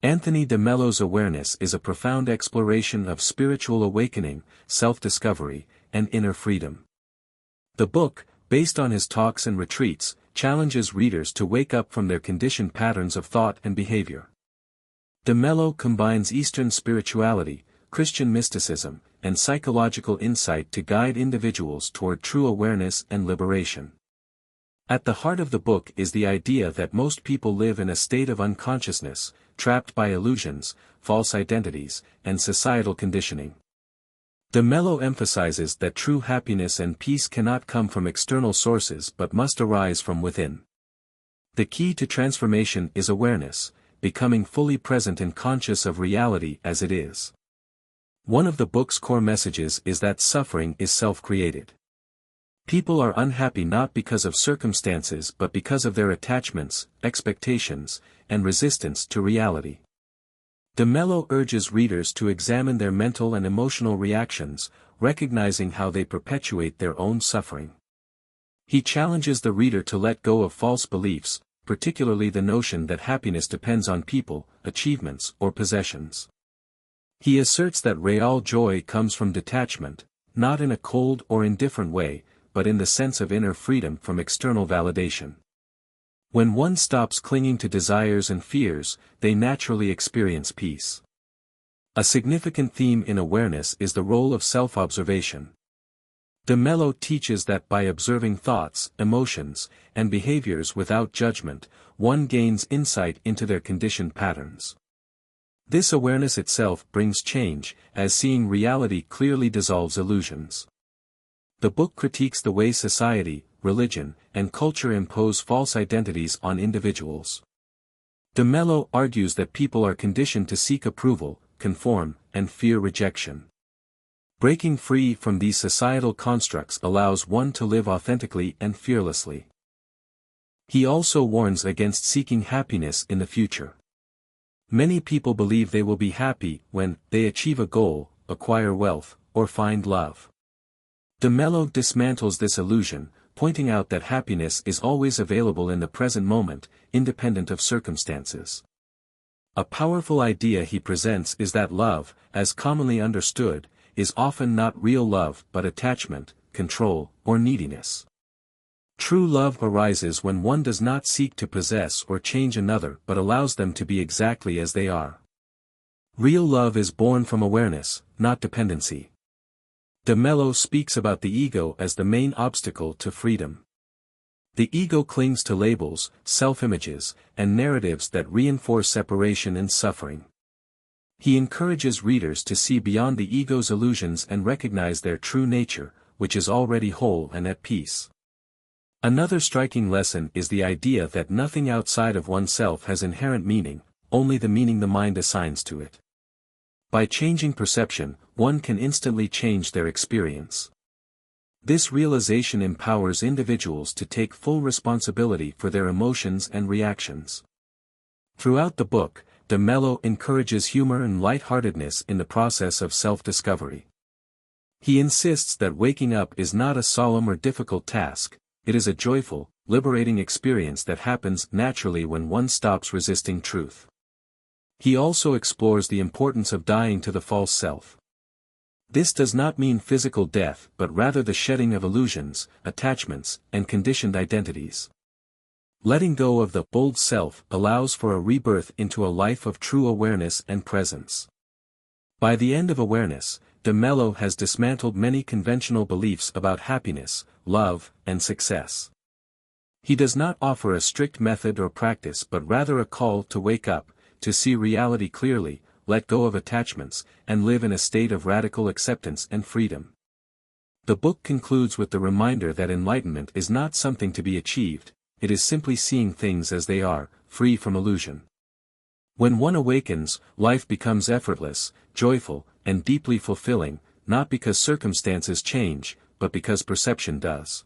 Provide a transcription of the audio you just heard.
Anthony de Mello's Awareness is a profound exploration of spiritual awakening, self-discovery, and inner freedom. The book, based on his talks and retreats, challenges readers to wake up from their conditioned patterns of thought and behavior. De Mello combines Eastern spirituality, Christian mysticism, and psychological insight to guide individuals toward true awareness and liberation. At the heart of the book is the idea that most people live in a state of unconsciousness, trapped by illusions, false identities, and societal conditioning. De Mello emphasizes that true happiness and peace cannot come from external sources but must arise from within. The key to transformation is awareness, becoming fully present and conscious of reality as it is. One of the book's core messages is that suffering is self-created. People are unhappy not because of circumstances but because of their attachments, expectations, and resistance to reality. De Mello urges readers to examine their mental and emotional reactions, recognizing how they perpetuate their own suffering. He challenges the reader to let go of false beliefs, particularly the notion that happiness depends on people, achievements, or possessions. He asserts that real joy comes from detachment, not in a cold or indifferent way, but in the sense of inner freedom from external validation. When one stops clinging to desires and fears, they naturally experience peace. A significant theme in awareness is the role of self-observation. De Mello teaches that by observing thoughts, emotions, and behaviors without judgment, one gains insight into their conditioned patterns. This awareness itself brings change, as seeing reality clearly dissolves illusions. The book critiques the way society, religion, and culture impose false identities on individuals. De Mello argues that people are conditioned to seek approval, conform, and fear rejection. Breaking free from these societal constructs allows one to live authentically and fearlessly. He also warns against seeking happiness in the future. Many people believe they will be happy when they achieve a goal, acquire wealth, or find love. De Mello dismantles this illusion, pointing out that happiness is always available in the present moment, independent of circumstances. A powerful idea he presents is that love, as commonly understood, is often not real love but attachment, control, or neediness. True love arises when one does not seek to possess or change another but allows them to be exactly as they are. Real love is born from awareness, not dependency. De Mello speaks about the ego as the main obstacle to freedom. The ego clings to labels, self-images, and narratives that reinforce separation and suffering. He encourages readers to see beyond the ego's illusions and recognize their true nature, which is already whole and at peace. Another striking lesson is the idea that nothing outside of oneself has inherent meaning, only the meaning the mind assigns to it. By changing perception, one can instantly change their experience. This realization empowers individuals to take full responsibility for their emotions and reactions. Throughout the book, De Mello encourages humor and lightheartedness in the process of self-discovery. He insists that waking up is not a solemn or difficult task, it is a joyful, liberating experience that happens naturally when one stops resisting truth. He also explores the importance of dying to the false self. This does not mean physical death but rather the shedding of illusions, attachments, and conditioned identities. Letting go of the old self allows for a rebirth into a life of true awareness and presence. By the end of Awareness, De Mello has dismantled many conventional beliefs about happiness, love, and success. He does not offer a strict method or practice but rather a call to wake up, to see reality clearly, let go of attachments, and live in a state of radical acceptance and freedom. The book concludes with the reminder that enlightenment is not something to be achieved, it is simply seeing things as they are, free from illusion. When one awakens, life becomes effortless, joyful, and deeply fulfilling, not because circumstances change, but because perception does.